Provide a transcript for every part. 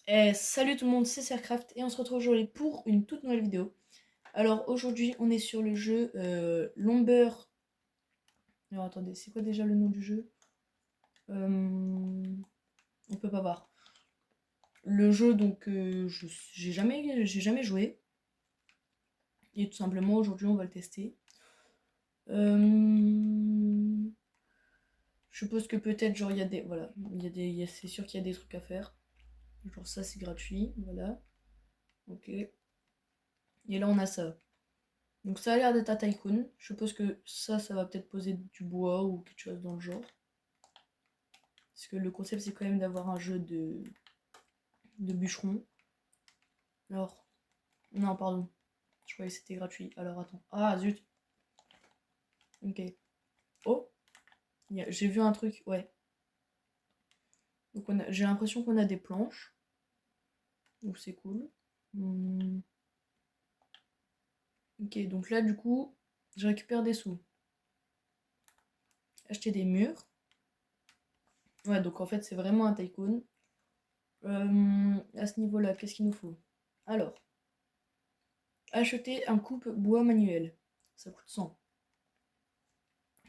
Salut tout le monde, c'est Sercraft et on se retrouve aujourd'hui pour une toute nouvelle vidéo. Alors aujourd'hui on est sur le jeu Lomber. Alors attendez, c'est quoi déjà le nom du jeu? On peut pas voir. Le jeu donc j'ai jamais joué. Et tout simplement aujourd'hui on va le tester. Je suppose que peut-être genre il y a des. Voilà, c'est sûr qu'il y a des trucs à faire. Genre ça c'est gratuit, voilà. Ok. Et là on a ça. Donc ça a l'air d'être un tycoon. Je suppose que ça va peut-être poser du bois ou quelque chose dans le genre. Parce que le concept c'est quand même d'avoir un jeu de bûcheron. Alors, non pardon, je croyais que c'était gratuit. Alors attends, ah zut. Ok. Oh, j'ai vu un truc, ouais. Donc j'ai l'impression qu'on a des planches. Donc c'est cool. Ok, donc là du coup, je récupère des sous. Acheter des murs. Ouais, donc en fait c'est vraiment un tycoon. À ce niveau-là, qu'est-ce qu'il nous faut? Alors, acheter un coupe-bois manuel. Ça coûte 100.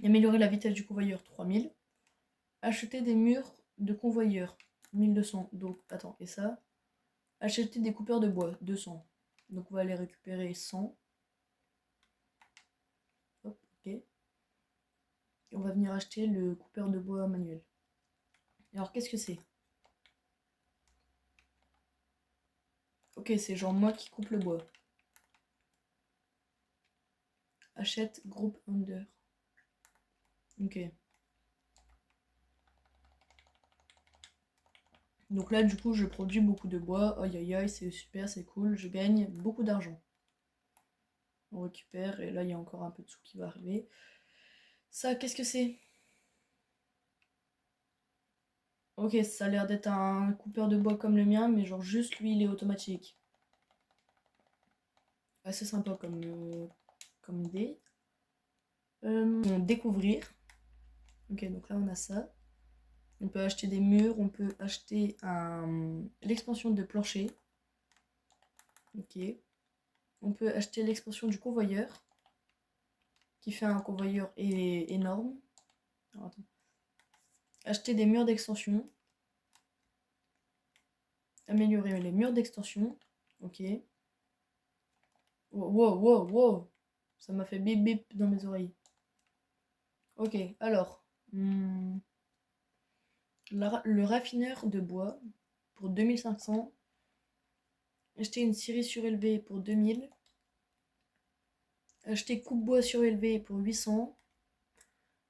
Améliorer la vitesse du convoyeur, 3000. Acheter des murs de convoyeur, 1200. Donc, attends, et ça? Acheter des coupeurs de bois, 200. Donc, on va aller récupérer 100. Hop, ok. Et on va venir acheter le coupeur de bois manuel. Alors, qu'est-ce que c'est? Ok, c'est genre moi qui coupe le bois. Achète groupe under. Ok. Donc là, du coup, je produis beaucoup de bois. Aïe aïe aïe, c'est super, c'est cool. Je gagne beaucoup d'argent. On récupère, et là, il y a encore un peu de sous qui va arriver. Ça, qu'est-ce que c'est? Ok, ça a l'air d'être un coupeur de bois comme le mien, mais genre juste lui, il est automatique. Assez sympa comme idée. Découvrir. Ok, donc là, on a ça. On peut acheter des murs, on peut acheter l'expansion de plancher. Ok. On peut acheter l'expansion du convoyeur, qui fait un convoyeur énorme. Alors, attends. Acheter des murs d'extension. Améliorer les murs d'extension. Ok. Wow, wow, wow, wow. Ça m'a fait bip bip dans mes oreilles. Ok, alors. Le raffineur de bois pour 2500. Acheter une scierie surélevée pour 2000. Acheter coupe-bois surélevé pour 800.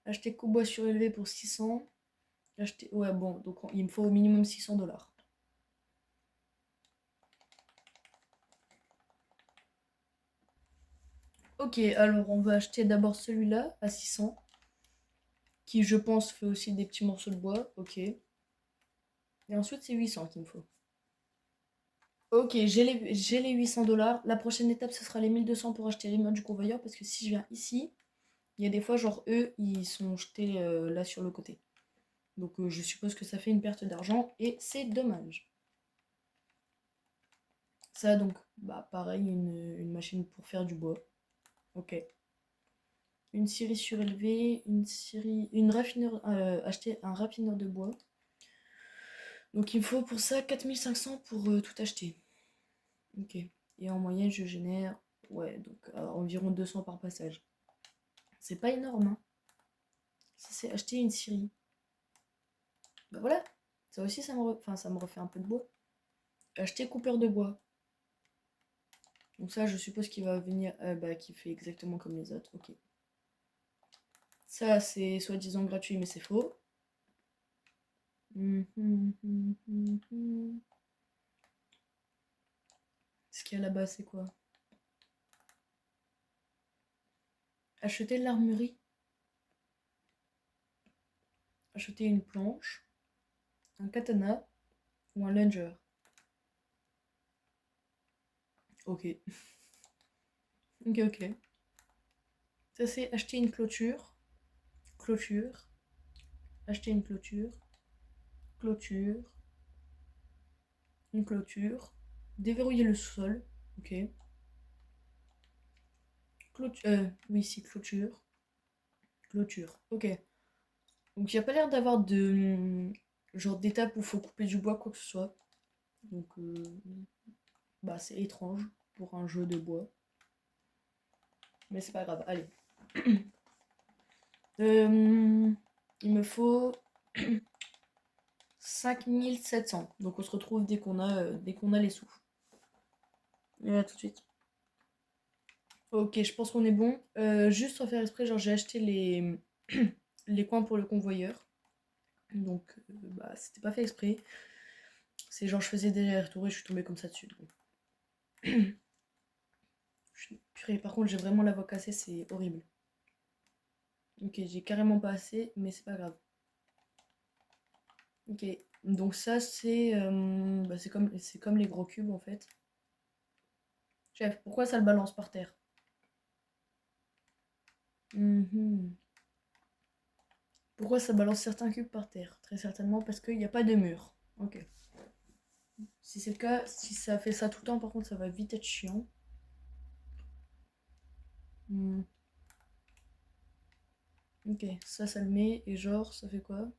Acheter coupe-bois surélevé pour 600. Acheter. Ouais, bon, donc il me faut au minimum 600 $. Ok, alors on va acheter d'abord celui-là à 600. Qui, je pense, fait aussi des petits morceaux de bois. Ok. Et ensuite, c'est 800 qu'il me faut. Ok, j'ai les 800 $. La prochaine étape, ce sera les 1200 pour acheter les murs du convoyeur. Parce que si je viens ici, il y a des fois, genre, eux, ils sont jetés là sur le côté. Donc, je suppose que ça fait une perte d'argent. Et c'est dommage. Ça, donc, bah, pareil, une machine pour faire du bois. Ok. Une scierie surélevée, une raffineur, acheter un raffineur de bois. Donc, il me faut pour ça 4500 pour tout acheter. Ok. Et en moyenne, je génère, ouais, donc environ 200 par passage. C'est pas énorme, hein. Ça, c'est acheter une scierie. Bah voilà. Ça aussi, ça me refait un peu de bois. Acheter coupeur de bois. Donc ça, je suppose qu'il va venir, bah, qui fait exactement comme les autres. Ok. Ça, c'est soi-disant gratuit, mais c'est faux. Ce qu'il y a là-bas, c'est quoi? Acheter de l'armurerie. Acheter une planche, un katana ou un langer. Ok. Ok, ok. Ça, c'est acheter une clôture. Clôture. Acheter une clôture. Clôture. une clôture, déverrouiller le sol, ok. Oui, si, clôture. Clôture, ok. Donc il n'y a pas l'air d'avoir de genre d'étape où il faut couper du bois, quoi que ce soit. Donc bah c'est étrange pour un jeu de bois. Mais c'est pas grave, allez. Il me faut 5700. Donc on se retrouve dès qu'on a les sous. Et là tout de suite. Ok, je pense qu'on est bon. Juste sans faire exprès, genre j'ai acheté les coins pour le convoyeur. Donc bah c'était pas fait exprès. C'est genre je faisais des allers-retours et je suis tombée comme ça dessus. Purée, par contre j'ai vraiment la voix cassée, c'est horrible. Ok, j'ai carrément pas assez, mais c'est pas grave. Ok, donc ça c'est bah, c'est comme les gros cubes en fait. Chef, pourquoi ça le balance par terre? Mhm. Pourquoi ça balance certains cubes par terre? Très certainement parce qu'il n'y a pas de mur. Ok. Si c'est le cas, si ça fait ça tout le temps, par contre, ça va vite être chiant. Hmm. Ok, ça le met, et genre, ça fait quoi?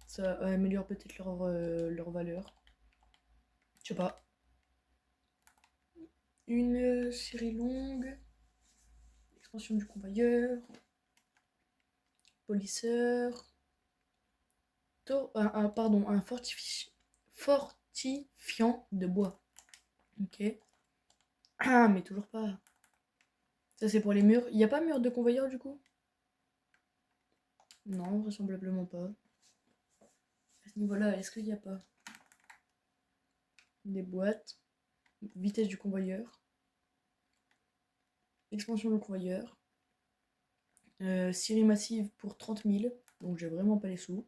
Ça améliore peut-être leur valeur. Je sais pas. Une série longue. Expansion du convoyeur. Polisseur. Pardon, un fortifiant de bois. Ok. Ah, mais toujours pas. Ça, c'est pour les murs. Il n'y a pas mur de convoyeur du coup? Non, vraisemblablement pas. À ce niveau-là, est-ce qu'il n'y a pas des boîtes? Vitesse du convoyeur. Expansion du convoyeur. Scierie massive pour 30 000. Donc j'ai vraiment pas les sous.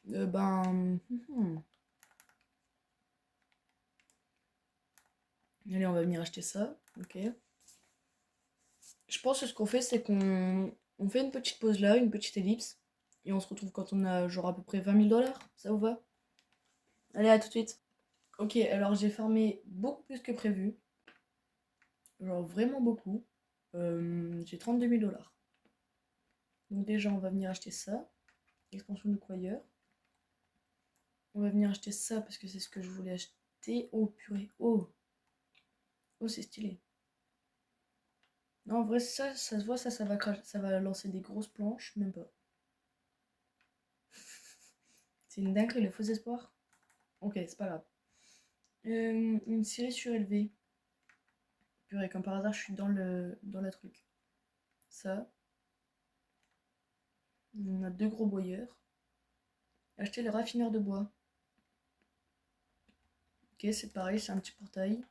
Allez, on va venir acheter ça. Ok. Je pense que ce qu'on fait, c'est qu'on fait une petite pause là, une petite ellipse. Et on se retrouve quand on a genre à peu près 20 000 $. Ça vous va? Allez, à tout de suite. Ok, alors j'ai farmé beaucoup plus que prévu. Genre vraiment beaucoup. J'ai 32 000 $. Donc déjà, on va venir acheter ça. Expansion du convoyeur. On va venir acheter ça parce que c'est ce que je voulais acheter. Oh purée. Oh. Oh, c'est stylé. Non, en vrai, ça se voit, ça va lancer des grosses planches. Même pas. C'est une dinguerie, le faux espoir. Ok, c'est pas grave. Une série surélevée. Purée, comme par hasard, je suis dans la truc. Ça. On a deux gros boyeurs. Acheter le raffineur de bois. Ok, c'est pareil, c'est un petit portail.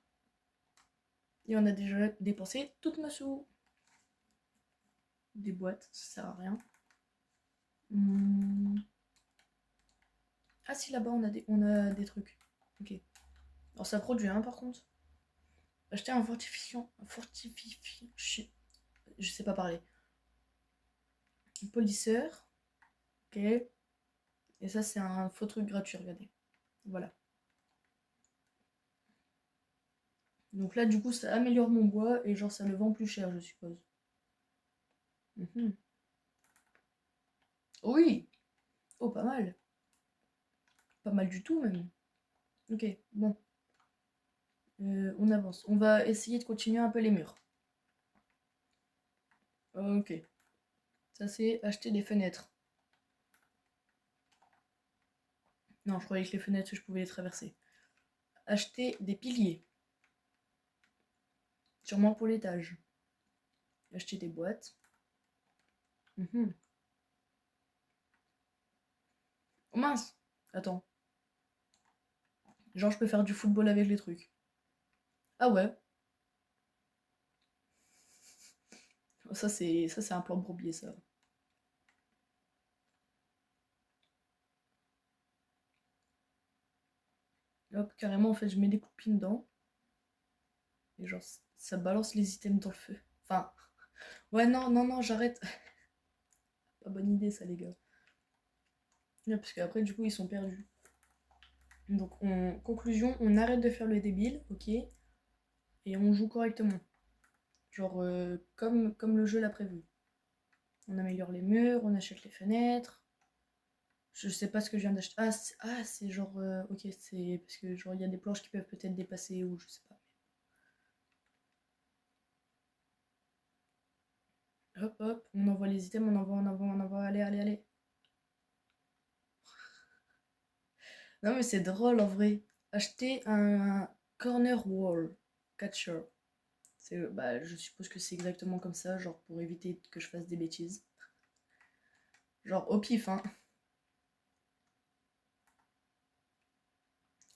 Et on a déjà dépensé toutes nos sous. Des boîtes, ça sert à rien. Ah si, là-bas, on a des trucs. Ok. Alors ça produit, hein, par contre. Acheter un fortifiant. Je sais pas parler. Un polisseur. Ok. Et ça, c'est un faux truc gratuit, regardez. Voilà. Donc là, du coup, ça améliore mon bois et genre, ça le vend plus cher, je suppose. Mhm. Oui. Oh, pas mal. Pas mal du tout, même. Ok, bon. On avance. On va essayer de continuer un peu les murs. Ok. Ça, c'est acheter des fenêtres. Non, je croyais que les fenêtres, je pouvais les traverser. Acheter des piliers. Sûrement pour l'étage. Acheter des boîtes. Mhm. Oh mince. Attends. Genre, je peux faire du football avec les trucs. Ah ouais. Ça c'est un plan de bourbier, ça. Hop, carrément, en fait, je mets des copines dedans. Et genre, ça balance les items dans le feu. Enfin, ouais, non, non, non, j'arrête. Pas bonne idée, ça, les gars. Ouais, parce qu'après, du coup, ils sont perdus. Donc, conclusion, on arrête de faire le débile, ok, et on joue correctement. Genre, comme le jeu l'a prévu. On améliore les murs, on achète les fenêtres. Je sais pas ce que je viens d'acheter. C'est genre. Ok, c'est parce que genre il y a des planches qui peuvent peut-être dépasser ou je sais pas. Hop, hop, on envoie les items, on envoie. Allez, allez, allez. Non, mais c'est drôle en vrai. Acheter un corner wall catcher. Bah, je suppose que c'est exactement comme ça, genre pour éviter que je fasse des bêtises. Genre au pif, hein.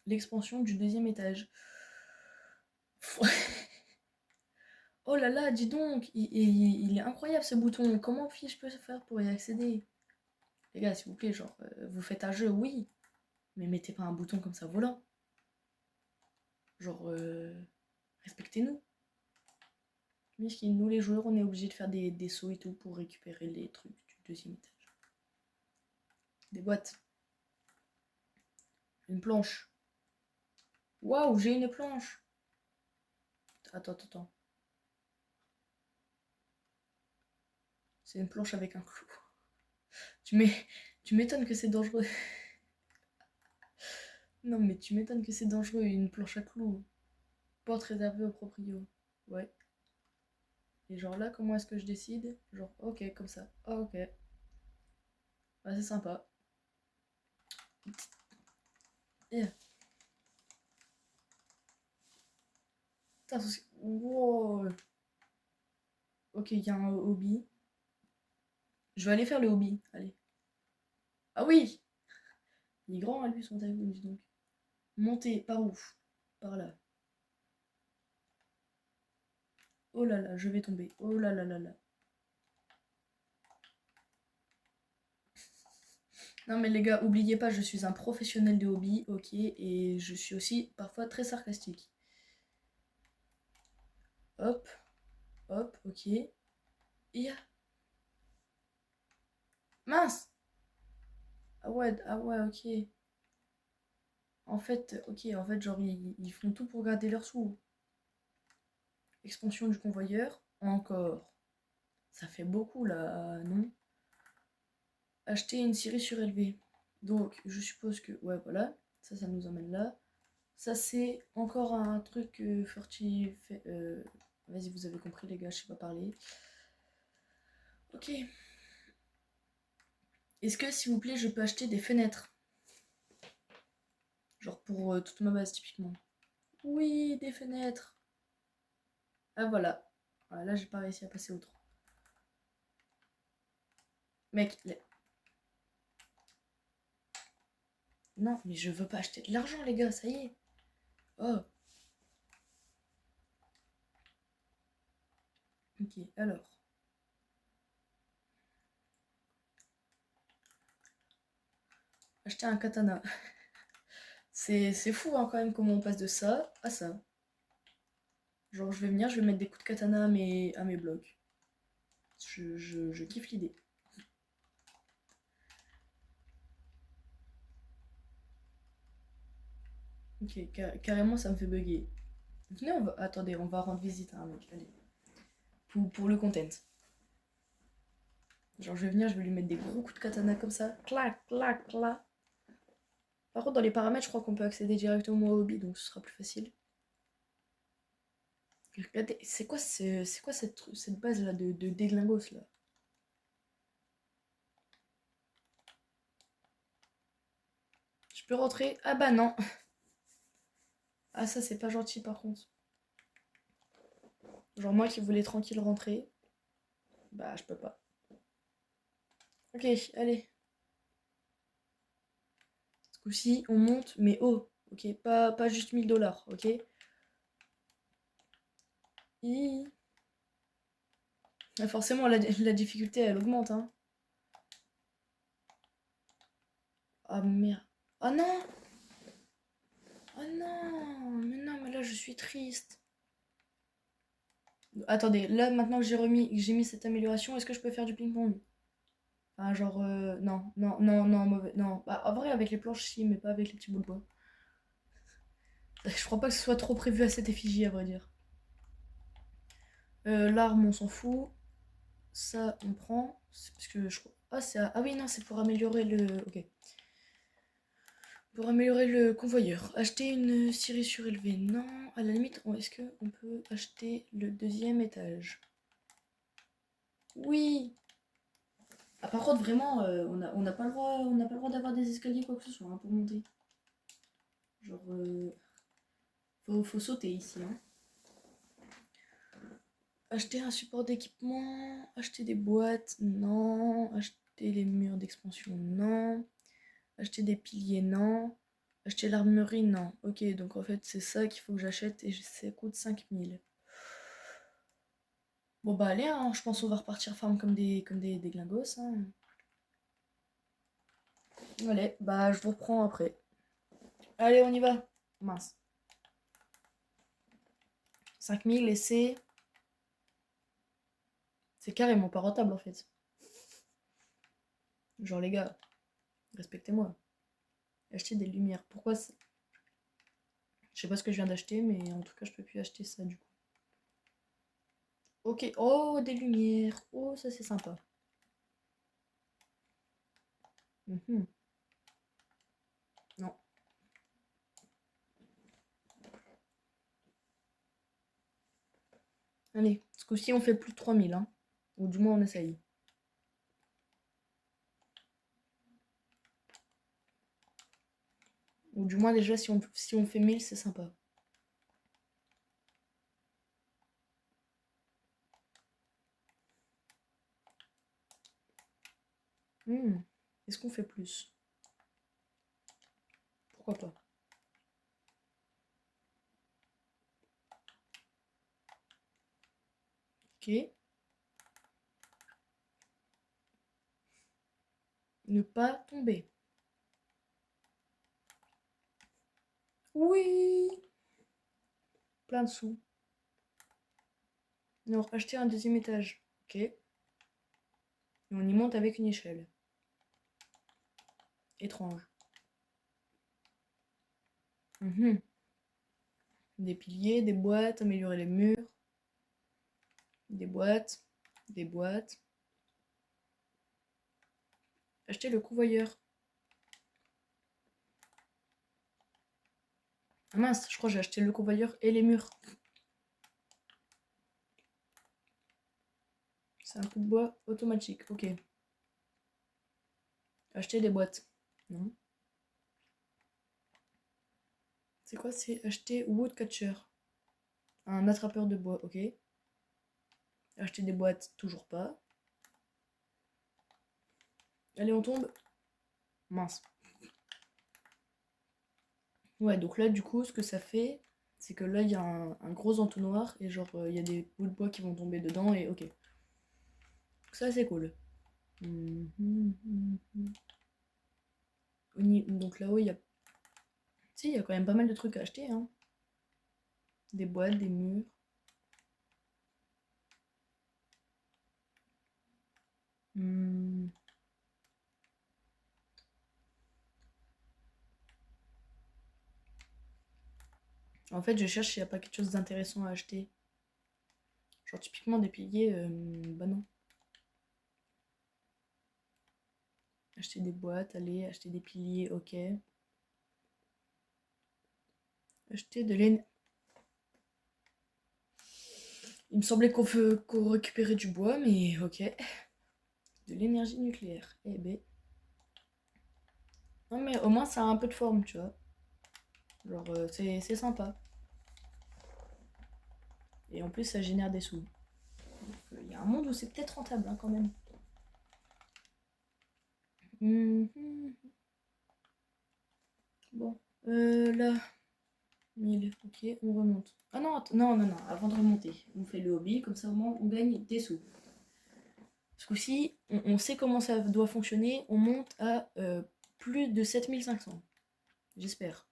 L'expansion du deuxième étage. Oh là là, dis donc, il est incroyable ce bouton. Comment je peux faire pour y accéder? Les gars, s'il vous plaît, genre, vous faites un jeu, oui, mais mettez pas un bouton comme ça volant. Genre, respectez-nous. Nous les joueurs, on est obligés de faire des sauts et tout pour récupérer les trucs du deuxième étage. Des boîtes. Une planche. Waouh, j'ai une planche. Attends. C'est une planche avec un clou. Tu m'é- tu m'étonnes que c'est dangereux. Non, mais tu m'étonnes que c'est dangereux, une planche à clous. Porte réservée au proprio. Ouais. Et genre là, comment est-ce que je décide? Genre, ok, comme ça. Ah, ok. Ah, c'est sympa. Yeah. Putain, wow. Ok, il y a un hobby. Je vais aller faire le hobby. Allez. Ah oui! Il est grand, hein, lui, son taille, dis donc. Monter, par où? Par là. Oh là là, je vais tomber. Oh là là là là. Non mais les gars, oubliez pas, je suis un professionnel de hobby, ok, et je suis aussi parfois très sarcastique. Hop, hop, ok. Et mince! Ah ouais, ok. En fait, genre, ils font tout pour garder leurs sous. Expansion du convoyeur, encore. Ça fait beaucoup là, non? Acheter une série surélevée. Donc, je suppose que, ouais, voilà, ça nous emmène là. Ça, c'est encore un truc furtif. Vas-y, vous avez compris, les gars, je sais pas parler. Ok. Est-ce que, s'il vous plaît, je peux acheter des fenêtres? Genre pour toute ma base, typiquement. Oui, des fenêtres. Ah, voilà. Ah, là, j'ai pas réussi à passer autre. Mec, non, mais je veux pas acheter de l'argent, les gars, ça y est. Oh, ok, alors. Acheter un katana. C'est fou, hein, quand même, comment on passe de ça à ça. Genre, je vais venir, je vais mettre des coups de katana à mes blocs. Je kiffe l'idée. Ok, carrément, ça me fait bugger. Venez, attendez, on va rendre visite à un mec, allez. Pour le content. Genre, je vais venir, je vais lui mettre des gros coups de katana comme ça. Clac, clac, clac. Par contre, dans les paramètres, je crois qu'on peut accéder directement au hobby, donc ce sera plus facile. Regardez, c'est quoi cette base là de déglingos là? Je peux rentrer? Ah bah non. Ah ça c'est pas gentil par contre. Genre moi qui voulais tranquille rentrer, bah je peux pas. Ok, allez. Ce coup-ci, on monte, mais haut. Ok, pas juste 1000 $, ok? Ah, forcément, la difficulté elle augmente, hein. Ah merde. Oh non! Oh non! Mais non, mais là je suis triste. Attendez, là maintenant que j'ai mis cette amélioration, est-ce que je peux faire du ping-pong? Enfin, genre, non, non, non, non, mauvais, non. Bah, en vrai, avec les planches, si, mais pas avec les petits bouts de bois. Je crois pas que ce soit trop prévu à cette effigie, à vrai dire. L'arme, on s'en fout. Ça, on prend. Parce que je crois. Ah, ah oui, non, c'est pour améliorer le. Ok. Pour améliorer le convoyeur. Acheter une scierie surélevée. Non. À la limite, est-ce qu'on peut acheter le deuxième étage? Oui. Ah, par contre, vraiment, on n'a pas le droit, on n'a pas le droit d'avoir des escaliers quoi que ce soit hein, pour monter. Genre, faut sauter ici. Hein. Acheter un support d'équipement, acheter des boîtes, non. Acheter les murs d'expansion, non. Acheter des piliers, non. Acheter l'armurerie, non. Ok, donc en fait, c'est ça qu'il faut que j'achète et ça coûte 5000. Bon bah allez, hein, je pense qu'on va repartir farm comme des glingos. Hein. Allez, bah je vous reprends après. Allez, on y va. Mince. 5000 et c'est carrément pas rentable en fait. Genre les gars, respectez-moi. Acheter des lumières. Pourquoi je sais pas ce que je viens d'acheter, mais en tout cas, je peux plus acheter ça du coup. Ok. Oh, des lumières. Oh, ça c'est sympa. Mhm. Non. Allez, ce coup-ci, on fait plus de 3000. Hein. Ou du moins, on essaye. Ou du moins, déjà, si on fait 1000, c'est sympa. Hmm. Est-ce qu'on fait plus? Pourquoi pas? Ok. Ne pas tomber. Oui. Plein de sous. Non, acheter un deuxième étage. Ok. Et on y monte avec une échelle. Étrange. Mhm. Des piliers, des boîtes, améliorer les murs. Des boîtes. Des boîtes. Acheter le convoyeur. Ah mince, je crois que j'ai acheté le convoyeur et les murs. C'est un coup de bois automatique. Ok. Acheter des boîtes. Non. C'est quoi? C'est acheter woodcatcher. Un attrapeur de bois. Ok. Acheter des boîtes. Toujours pas. Allez, on tombe. Mince. Ouais, donc là, du coup, ce que ça fait, c'est que là, il y a un gros entonnoir et genre, il y a des bouts de bois qui vont tomber dedans et ok. Donc ça, c'est cool. Donc là-haut, il y a. Si, il y a quand même pas mal de trucs à acheter, hein. Des boîtes, des murs. Hmm. En fait, je cherche s'il n'y a pas quelque chose d'intéressant à acheter. Genre, typiquement des piliers, bah non. Acheter des boîtes, allez, acheter des piliers, ok. Acheter de l'énergie. Il me semblait qu'on récupérait du bois, mais ok. De l'énergie nucléaire. Eh ben. Non, mais au moins, ça a un peu de forme, tu vois. Genre, c'est sympa. Et en plus, ça génère des sous. Il y a un monde où c'est peut-être rentable, hein, quand même. Mhm. Bon. Là, 1000. Ok, on remonte. Ah non, non, non, non. Avant de remonter, on fait le hobby. Comme ça, au moins, on gagne des sous. Ce coup-ci, on sait comment ça doit fonctionner. On monte à plus de 7500. J'espère.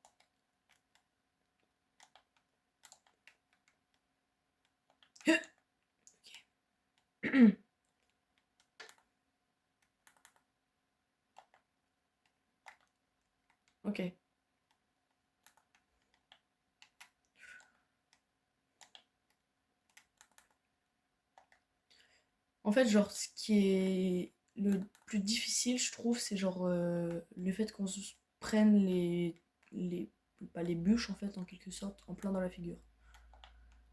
Ok. En fait, genre, ce qui est le plus difficile, je trouve, c'est genre le fait qu'on se prenne les, pas les bûches, en fait, en quelque sorte, en plein dans la figure.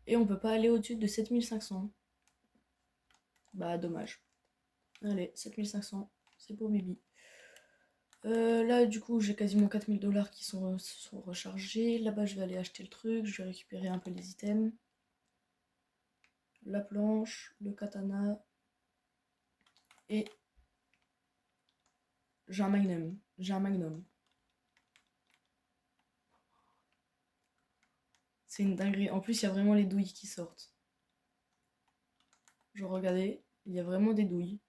Et on peut pas aller au-dessus de 7500. Bah, dommage. Allez, 7500, c'est pour Bibi. Là, du coup, j'ai quasiment 4000 $ qui sont rechargés. Là-bas, je vais aller acheter le truc, je vais récupérer un peu les items. La planche, le katana. Et j'ai un magnum. J'ai un magnum. C'est une dinguerie. En plus, il y a vraiment les douilles qui sortent. Genre, regardez, il y a vraiment des douilles.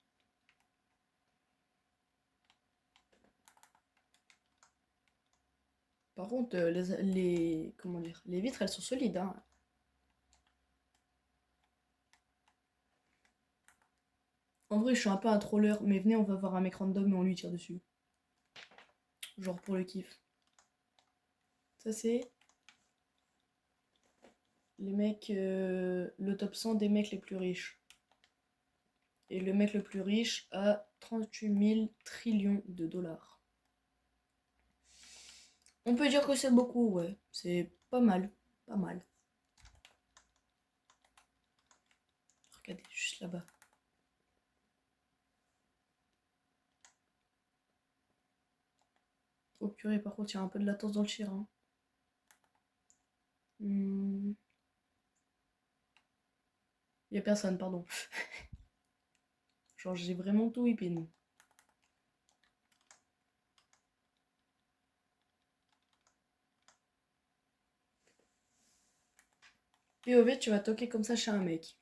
Par contre, comment dire, les vitres, elles sont solides, hein. En vrai, je suis un peu un troller, mais venez, on va voir un mec random et on lui tire dessus. Genre pour le kiff. Ça, c'est les mecs, le top 100 des mecs les plus riches. Et le mec le plus riche a 38 000 trillions de dollars. On peut dire que c'est beaucoup, ouais. C'est pas mal. Pas mal. Regardez, juste là-bas. Oh purée, par contre, il y a un peu de latence dans le tir, hein. Hmm. Il y a personne, pardon. Genre, j'ai vraiment tout whipping. POV, tu vas toquer comme ça chez un mec.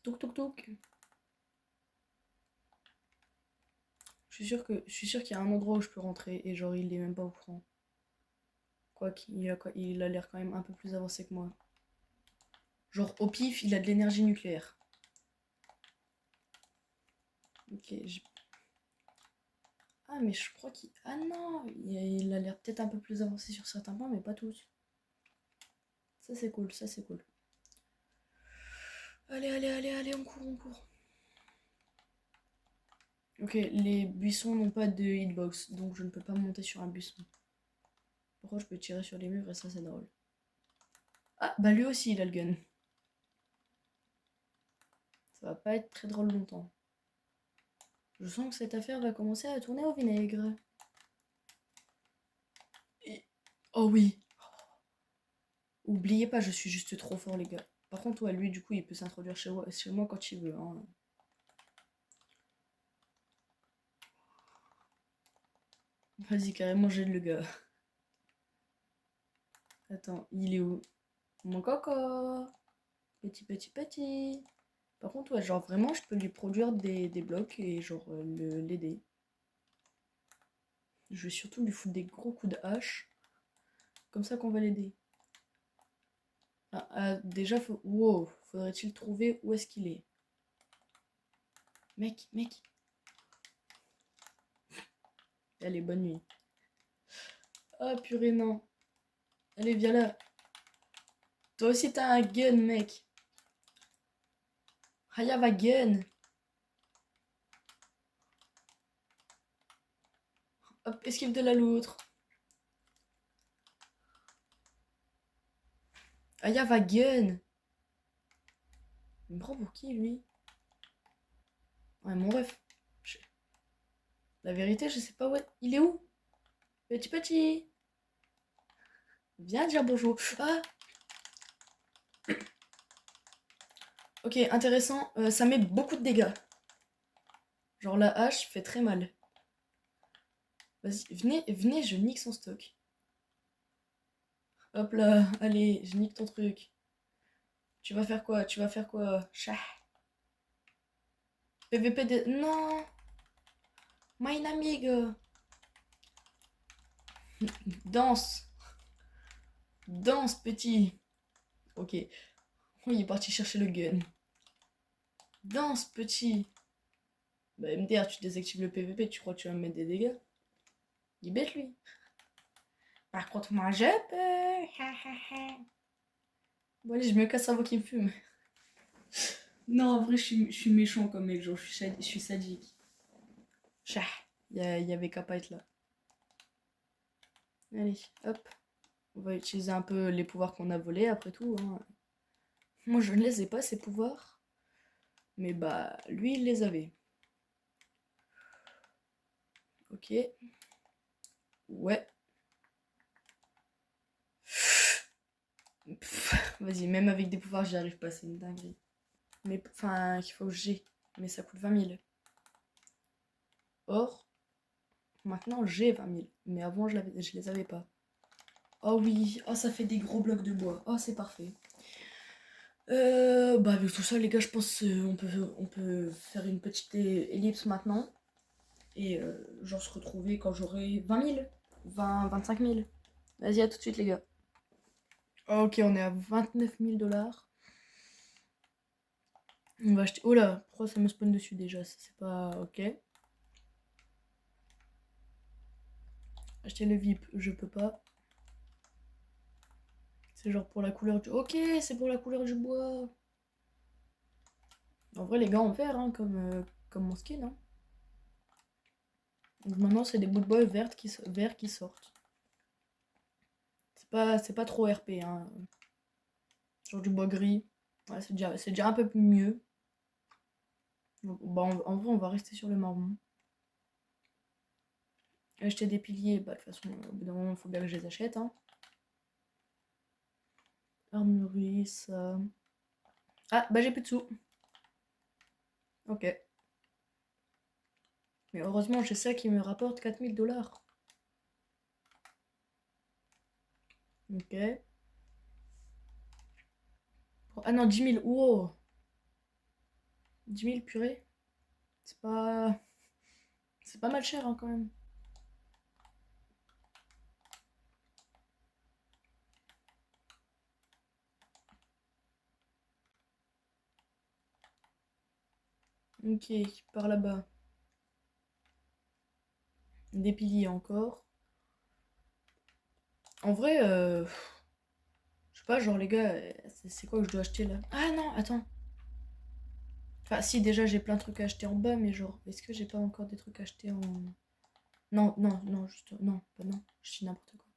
Touk touk touk. Je suis sûr qu'il y a un endroit où je peux rentrer et genre il est même pas au courant. Il a l'air quand même un peu plus avancé que moi. Genre au pif, il a de l'énergie nucléaire. Ok, ah mais je crois qu'il... Ah non, il a l'air peut-être un peu plus avancé sur certains points, mais pas tous. Ça c'est cool, ça c'est cool. Allez, allez, allez, allez, on court, on court. Ok, les buissons n'ont pas de hitbox, donc je ne peux pas monter sur un buisson. Par contre, je peux tirer sur les murs et ça c'est drôle. Ah, bah lui aussi il a le gun. Ça va pas être très drôle longtemps. Je sens que cette affaire va commencer à tourner au vinaigre. Oh oui. Oubliez pas, je suis juste trop fort, les gars. Par contre, ouais, lui, du coup, il peut s'introduire chez moi quand il veut, hein. Vas-y, carrément, j'aide le gars. Attends, il est où? Mon coco. Petit, petit, petit. Par contre, ouais, genre, vraiment, je peux lui produire des blocs et, genre, l'aider. Je vais surtout lui foutre des gros coups de hache. Comme ça qu'on va l'aider. Déjà, wow, faudrait-il trouver où est-ce qu'il est? Mec, mec. Allez, bonne nuit. Ah, purée, non. Allez, viens là. Toi aussi, t'as un gun, mec. I have a gun. Hop, esquive de la loutre. I have a gun. Il me prend pour qui, lui? Ouais, mon ref. La vérité, je sais pas où... Il est où? Petit petit. Viens dire bonjour. Ah. Ok, intéressant. Ça met beaucoup de dégâts. Genre la hache fait très mal. Vas-y, venez, venez, je nique son stock. Hop là, allez, je nique ton truc. Tu vas faire quoi? Tu vas faire quoi? Chat. PVP de... Non. Mein amigo. Danse. Danse, petit. Ok. Oh, il est parti chercher le gun. Danse, petit. Bah, MDR, tu désactives le PVP, tu crois que tu vas me mettre des dégâts? Il est bête, lui. Par contre, moi, je peux. Bon, allez, je me casse avant qu'il me fume. Non, en vrai, je suis méchant comme mec. Genre, je suis sadique. Chat. Il y avait qu'à pas être là. Allez, hop. On va utiliser un peu les pouvoirs qu'on a volés, après tout. Hein. Moi, je ne les ai pas, ces pouvoirs. Mais bah, lui, il les avait. Ok. Ouais. Vas-y, même avec des pouvoirs, j'y arrive pas, c'est une dinguerie. Mais, enfin, qu'il faut que j'ai. Mais ça coûte 20 000. Or, maintenant, j'ai 20 000. Mais avant, je les avais pas. Oh oui, oh, ça fait des gros blocs de bois. Oh, c'est parfait. Bah, avec tout ça, les gars, je pense on peut faire une petite ellipse maintenant. Et genre se retrouver quand j'aurai 20 000, 25 000. Vas-y, à tout de suite, les gars. Ok, on est à 29 000 $. On va acheter. Oh là, pourquoi ça me spawn dessus déjà? Ça, c'est pas ok. Acheter le VIP, je peux pas. C'est genre pour la couleur du. Ok, c'est pour la couleur du bois. En vrai, les gars, en vert, hein, comme mon skin. Hein. Donc maintenant, c'est des bouts de bois verts qui sortent. C'est pas trop RP, hein. Genre du bois gris. Ouais, c'est déjà un peu mieux. Donc, bah, en vrai, on va rester sur le marron. Acheter des piliers, bah de toute façon, au bout d'un moment, il faut bien que je les achète. Hein. Armurerie, ça. Ah, bah j'ai plus de sous. Ok. Mais heureusement, j'ai ça qui me rapporte 4 000 $. Ok. Ah non, 10 000. Wow. 10 000, purée. C'est pas. C'est pas mal cher hein, quand même. Ok, par là-bas. Des piliers encore. En vrai, je sais pas, genre les gars, c'est quoi que je dois acheter là? Ah non, attends. Enfin, si, déjà j'ai plein de trucs à acheter en bas, mais genre, est-ce que j'ai pas encore des trucs à acheter en. Non, non, non, juste. Non, pas non, je dis n'importe quoi.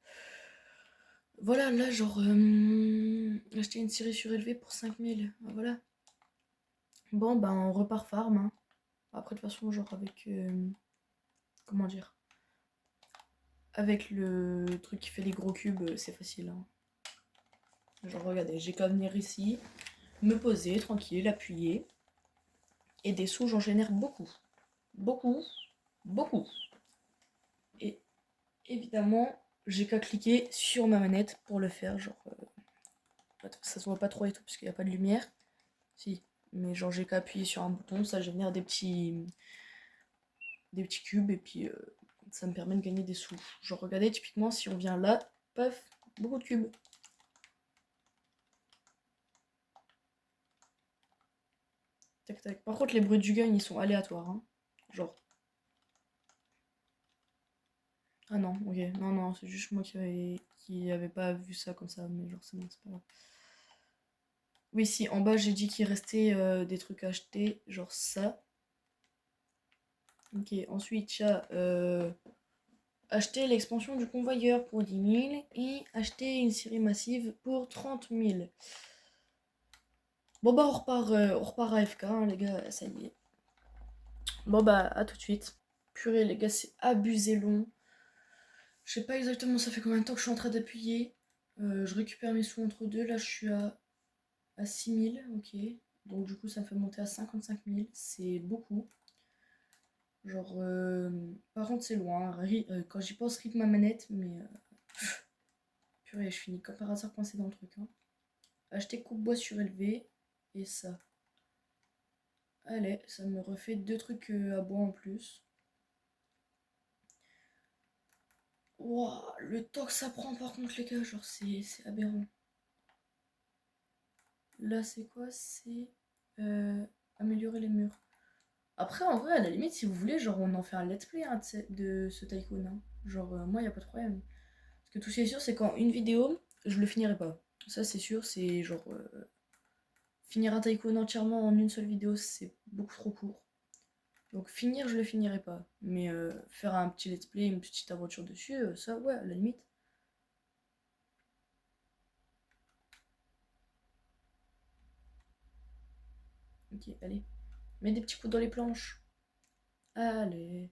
Voilà, là, genre, acheter une série surélevée pour 5 000. Ah, voilà. Bon, ben, on repart farm. Hein. Après, de toute façon, genre, avec. Comment dire? Avec le truc qui fait les gros cubes, c'est facile. Hein. Genre, regardez, j'ai qu'à venir ici, me poser, tranquille, appuyer. Et des sous, j'en génère beaucoup. Beaucoup. Beaucoup. Et évidemment, j'ai qu'à cliquer sur ma manette pour le faire. Genre, ça se voit pas trop et tout, parce qu'il n'y a pas de lumière. Si. Mais genre, j'ai qu'à appuyer sur un bouton, ça génère des petits cubes, et puis ça me permet de gagner des sous. Genre, regardez, typiquement, si on vient là, paf, beaucoup de cubes. Tac, tac. Par contre, les bruits du gain, ils sont aléatoires. Hein. Genre. Ah non, ok. Non, non, c'est juste moi qui avait pas vu ça comme ça, mais genre, c'est bon, c'est pas grave. Oui, si, en bas, j'ai dit qu'il restait des trucs à acheter, genre ça. Ok, ensuite, il y a acheter l'expansion du convoyeur pour 10 000 et acheter une série massive pour 30 000. Bon, bah, on repart à FK, hein, les gars, ça y est. Bon, bah, à tout de suite. Purée, les gars, c'est abusé long. Je sais pas exactement ça fait combien de temps que je suis en train d'appuyer. Je récupère mes sous entre deux. Là, je suis à 6 000. Ok. Donc, du coup, ça me fait monter à 55 000. C'est beaucoup. Genre, par contre, c'est loin. Quand j'y pense, rythme ma manette. Mais purée, je finis comme par hasard coincé dans le truc. Hein. Acheter coupe-bois surélevé. Et ça. Allez, ça me refait deux trucs à bois en plus. Wow, le temps que ça prend par contre les gars, genre c'est aberrant. Là c'est quoi? C'est améliorer les murs. Après, en vrai, à la limite, si vous voulez, genre, on en fait un let's play hein, de ce tycoon. Hein. Genre, moi, y a pas de problème. Parce que tout ce qui est sûr, c'est qu'en une vidéo, je le finirai pas. Ça, c'est sûr, c'est genre. Finir un tycoon entièrement en une seule vidéo, c'est beaucoup trop court. Donc, finir, je le finirai pas. Mais faire un petit let's play, une petite aventure dessus, ça, ouais, à la limite. Ok, allez. Mets des petits coups dans les planches. Allez.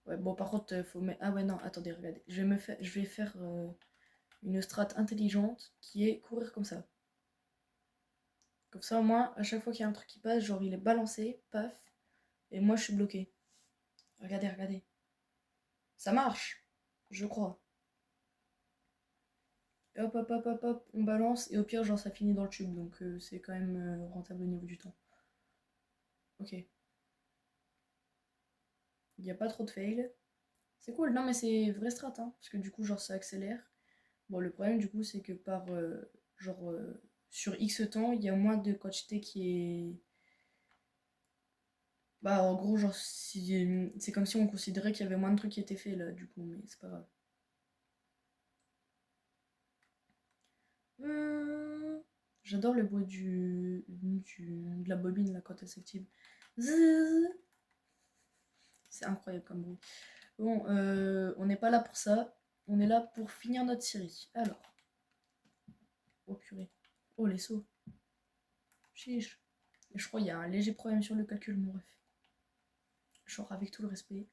Ouais, bon, par contre, faut mettre. Ah ouais, non, attendez, regardez. Je vais faire une strat intelligente qui est courir comme ça. Comme ça, au moins, à chaque fois qu'il y a un truc qui passe, genre il est balancé, paf, et moi je suis bloqué. Regardez, regardez. Ça marche, je crois. Et hop, hop, hop, hop, hop, on balance, et au pire, genre ça finit dans le tube, donc c'est quand même rentable au niveau du temps. Ok. Il n'y a pas trop de fail. C'est cool, non mais c'est vrai strat, hein, parce que du coup, genre ça accélère. Bon, le problème, du coup, c'est que par genre sur X temps, il y a moins de quantité qui est. Bah, en gros, genre, c'est comme si on considérait qu'il y avait moins de trucs qui étaient faits là, du coup, mais c'est pas grave. J'adore le bruit de la bobine là quand elle s'active. Zzzz. C'est incroyable comme bruit. Bon, on n'est pas là pour ça. On est là pour finir notre série. Alors. Oh purée. Oh les sauts. Chiche. Je crois qu'il y a un léger problème sur le calcul, mon ref. Genre avec tout le respect.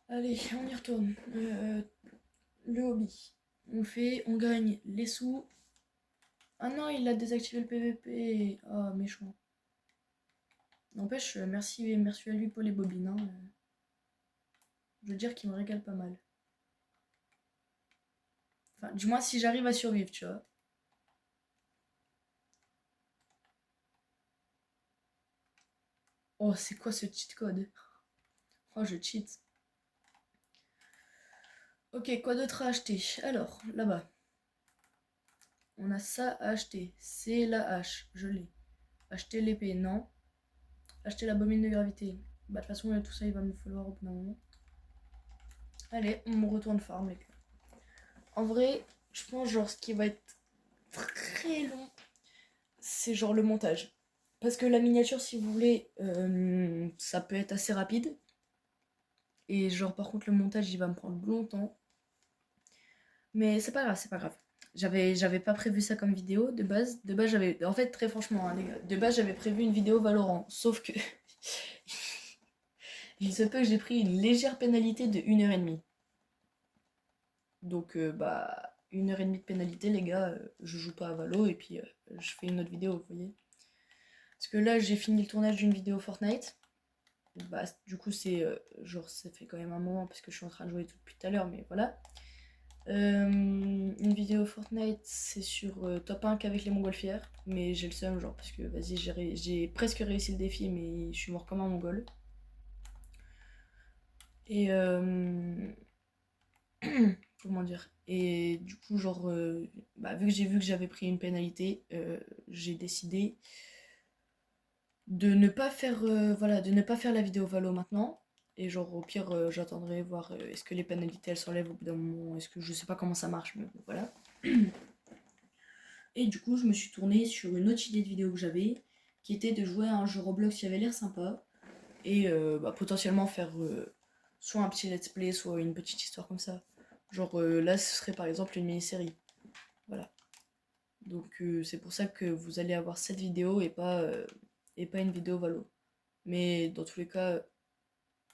Allez, on y retourne. Le hobby. On gagne les sous. Ah non, il a désactivé le PVP. Ah, méchant. N'empêche, merci à lui pour les bobines. Hein. Je veux dire qu'il me régale pas mal. Enfin, du moins si j'arrive à survivre, tu vois. Oh, c'est quoi ce cheat code? Oh, je cheat. Ok, quoi d'autre à acheter? Alors, là-bas. On a ça à acheter. C'est la hache, je l'ai. Acheter l'épée, non. Acheter la bobine de gravité. Bah, de toute façon, tout ça, il va me falloir au bout d'un moment. Allez, on retourne farm, les gars. En vrai, je pense, genre, ce qui va être très long, c'est genre le montage. Parce que la miniature, si vous voulez, ça peut être assez rapide. Et genre, par contre, le montage, il va me prendre longtemps. Mais c'est pas grave, c'est pas grave. J'avais pas prévu ça comme vidéo de base. De base, j'avais. En fait, très franchement, hein, les gars, de base, j'avais prévu une vidéo Valorant. Sauf que. Il se peut que j'ai pris une légère pénalité de 1h30. Donc, bah, 1h30 de pénalité, les gars, je joue pas à Valo et puis je fais une autre vidéo, vous voyez. Parce que là, j'ai fini le tournage d'une vidéo Fortnite. Bah, du coup, c'est genre, ça fait quand même un moment parce que je suis en train de jouer tout depuis tout à l'heure, mais voilà. Une vidéo Fortnite, c'est sur top 1 qu'avec les montgolfières, mais j'ai le seum, genre, parce que vas-y, j'ai presque réussi le défi, mais je suis mort comme un mongol. Et comment dire? Et du coup, genre, bah, vu que j'avais pris une pénalité, j'ai décidé de ne pas faire, voilà, de ne pas faire la vidéo Valo maintenant. Et genre, au pire, j'attendrai voir est-ce que les pénalités elles s'enlèvent au bout d'un moment, est-ce que je sais pas comment ça marche, mais bon, voilà. Et du coup, je me suis tournée sur une autre idée de vidéo que j'avais, qui était de jouer à un jeu Roblox qui avait l'air sympa, et bah, potentiellement faire soit un petit let's play, soit une petite histoire comme ça. Genre là, ce serait par exemple une mini-série. Voilà. Donc c'est pour ça que vous allez avoir cette vidéo et pas une vidéo Valo. Mais dans tous les cas...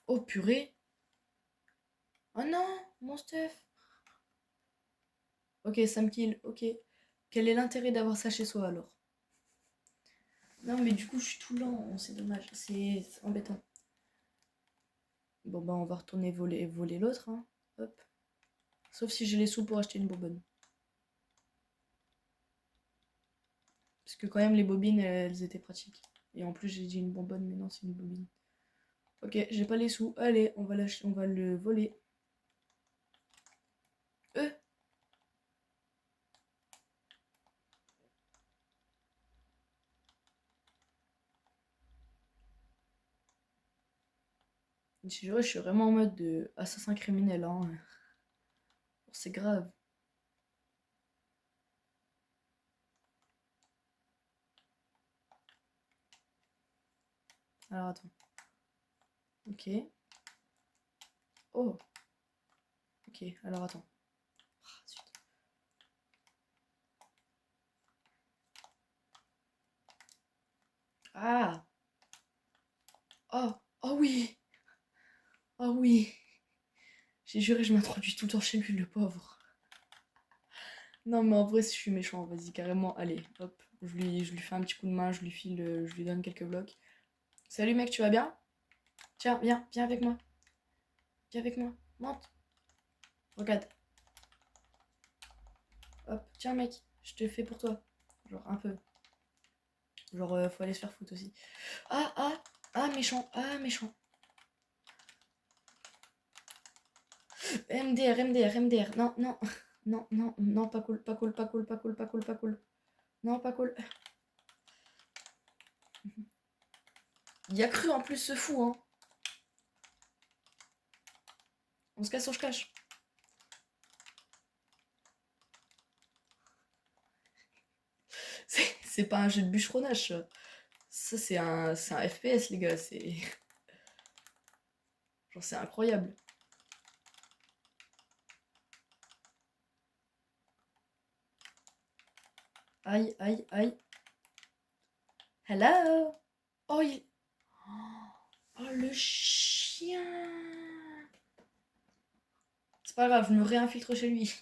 Oh purée! Oh non! Mon stuff! Ok, ça me kill, ok. Quel est l'intérêt d'avoir ça chez soi alors? Non mais du coup je suis tout lent, c'est dommage, c'est embêtant. Bon bah on va retourner voler l'autre, hein. Hop. Sauf si j'ai les sous pour acheter une bonbonne. Parce que quand même les bobines elles étaient pratiques. Et en plus j'ai dit une bonbonne mais non c'est une bobine. Ok, j'ai pas les sous. Allez, on va le voler. Euh Je suis vraiment en mode de assassin criminel, hein. C'est grave. Alors attends. Ok. Oh. Ok, alors attends. Ah, zut. Ah. Oh. Oh oui. Oh oui. J'ai juré, je m'introduis tout le temps chez lui, le pauvre. Non, mais en vrai, si je suis méchant, vas-y, carrément. Allez, hop. Je lui fais un petit coup de main, je lui file, je lui donne quelques blocs. Salut mec, tu vas bien? Tiens, viens avec moi. Viens avec moi. Monte. Regarde. Hop, tiens mec, je te fais pour toi. Genre un peu. Genre, faut aller se faire foutre aussi. Ah, méchant, ah, méchant. MDR. Non, non, non, pas cool, pas cool, pas cool, pas cool, pas cool, pas cool. Non, pas cool. Il a cru en plus ce fou, hein. On se casse, on se cache. C'est pas un jeu de bûcheronnage, ça. Ça, c'est un FPS, les gars. C'est. Genre, c'est incroyable. Aïe, aïe, aïe. Hello. Oh, il. Oh, le chien. C'est pas grave, je me réinfiltre chez lui.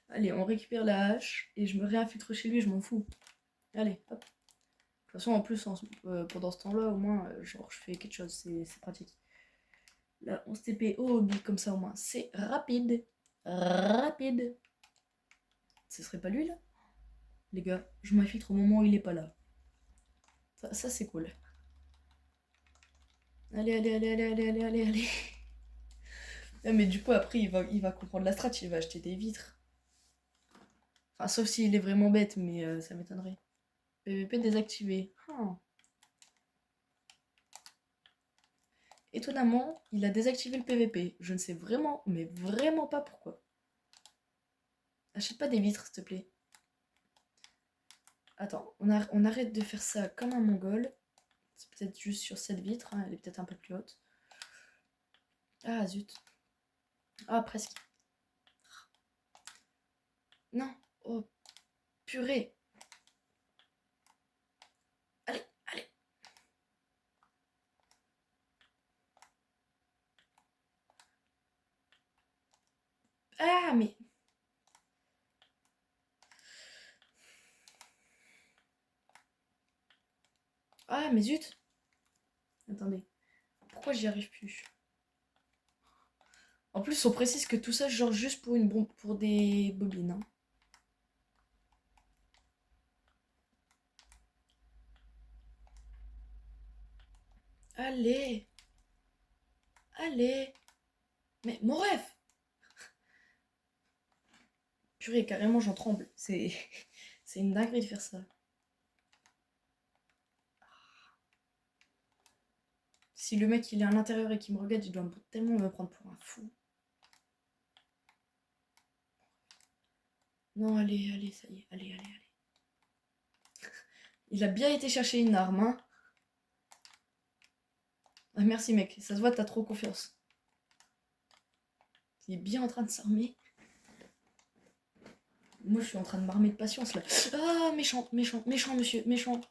Allez, on récupère la hache et je me réinfiltre chez lui, je m'en fous. Allez, hop. De toute façon, en plus, pendant ce temps-là, au moins, genre, je fais quelque chose, c'est pratique. Là, on se TP au hobby, comme ça, au moins, c'est rapide. Rapide. Ce serait pas lui, là? Les gars, je m'infiltre au moment où il est pas là. Ça c'est cool. Allez. Ah, mais du coup, après, il va comprendre la strat, il va acheter des vitres. Enfin, sauf s'il est vraiment bête, mais ça m'étonnerait. PVP désactivé. Ah. Étonnamment, il a désactivé le PVP. Je ne sais vraiment, mais vraiment pas pourquoi. Achète pas des vitres, s'il te plaît. Attends, on arrête de faire ça comme un mongol. C'est peut-être juste sur cette vitre, hein, elle est peut-être un peu plus haute. Ah, zut. Ah, presque. Non. Oh, purée. Allez. Ah, mais... Ah, mais zut. Attendez. Pourquoi j'y arrive plus? En plus, on précise que tout ça, genre juste pour pour des bobines. Hein. Allez. Mais mon rêve. Purée, carrément, j'en tremble. C'est une dinguerie de faire ça. Si le mec il est à l'intérieur et qu'il me regarde, il doit tellement me prendre pour un fou. Non, allez, ça y est, allez. Il a bien été chercher une arme, hein. Ah, merci mec, ça se voit, t'as trop confiance. Il est bien en train de s'armer. Moi je suis en train de m'armer de patience là. Ah, méchant, monsieur, méchant.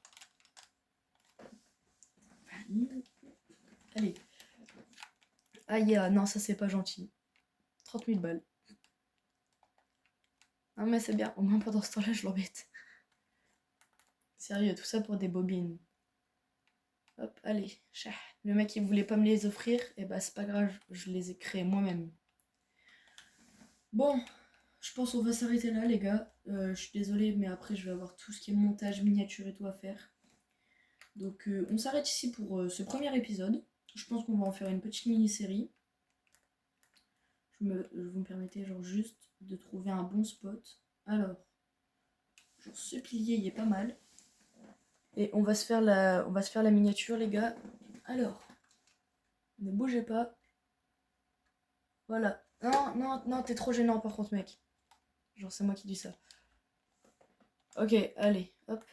Allez. Aïe, non, ça c'est pas gentil. 30 000 balles. Ah, mais c'est bien, au moins pendant ce temps-là, je l'embête. Sérieux, tout ça pour des bobines. Hop, allez. Le mec, il voulait pas me les offrir, et bah c'est pas grave, je les ai créés moi-même. Bon, je pense qu'on va s'arrêter là, les gars. Je suis désolée, mais après, je vais avoir tout ce qui est montage, miniature et tout à faire. Donc, on s'arrête ici pour ce premier épisode. Je pense qu'on va en faire une petite mini-série. Vous me permettez, genre, juste de trouver un bon spot. Alors, genre, ce pilier, il est pas mal. Et on va se faire la miniature, les gars. Alors, Ne bougez pas. Voilà. Non, non, non, t'es trop gênant par contre, mec. Genre, c'est moi qui dis ça. Ok, allez, hop.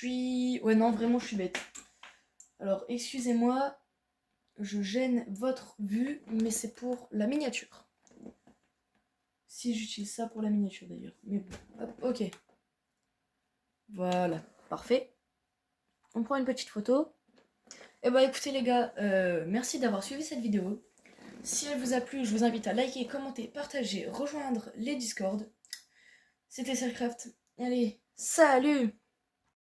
Ouais, non, vraiment, je suis bête. Alors, excusez-moi, je gêne votre vue, mais c'est pour la miniature. Si j'utilise ça pour la miniature d'ailleurs. Mais bon, hop, ok. Voilà, parfait. On prend une petite photo. Et bah écoutez les gars, merci d'avoir suivi cette vidéo. Si elle vous a plu, je vous invite à liker, commenter, partager, rejoindre les Discord. C'était Cellcraft. Allez, salut!